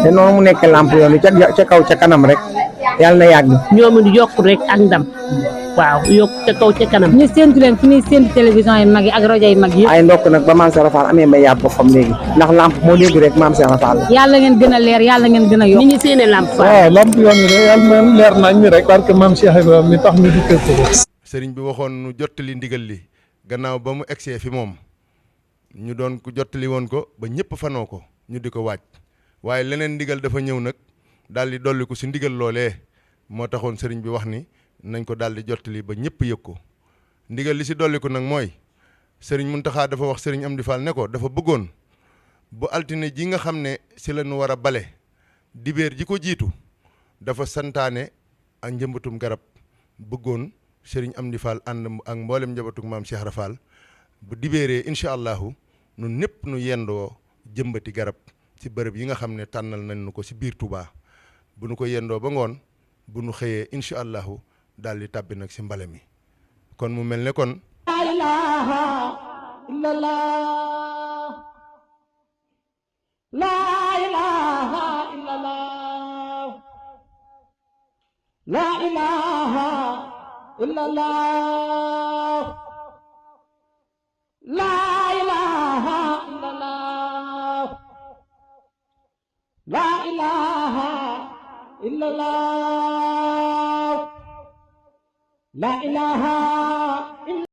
te noonu mu nekk lamp yoon wi ca kaw ca kanam rek yàlla na yàgg. ñoom it yokk rek ak ndam waaw yokk ca kaw ca kanam. ñu séntu leen fi ñuy séntu télévision yi mag yi ak rajo yi mag yi. ay ndokk nag ba maam Cheikh Rafal amee mbay yàpp boppam léegi ndax lamp moo dégg rek maam Cheikh Rafal. yàlla ngeen gën a leer yàlla ngeen gën a yokk. ni ñu séenee lamp fa. waaw lamp yoon wi de yàlla na leer nañ ñi rek parce que maam Cheikh Ibrahima mi tax ñu di kër ko. sëriñ bi waxoon nu jottali ndigal li gannaaw ba mu egsee fi moom ñu doon ko jottali woon ko ba ñëpp fanoo ko ñu di ko waaj waaye leneen ndigal dafa ñëw nag daal di dolli ko si ndigal loolee moo taxoon sëriñ bi wax ni nañ ko daal di jottali ba ñëpp yëg ko ndigal li si dolli ko nag mooy sëriñ Muntaxa dafa wax sëriñ Amdi Fall ne ko dafa bëggoon bu altine ji nga xam ne si la ñu war a bale dibéer ji ko jiitu dafa santaane ak njëmbatum garab bëggoon sëriñ Amdi Fall ànd ak mboolem njabatug maam Cheikh Rafal bu dibéeree incha allahu nun ñëpp nu yendoo jëmbati garab ci bërëb yi nga xam ne tànnal nañ nu ko si biir Touba bu nu ko yendoo ba ngoon bu nu xëyee incha allahu daal di tàbbi nag si mbale mi kon mu mel ne kon la ilaha illallah la ilaha illallah la ilaha illallah la ilaha illallah la ilaha illallah la ilaha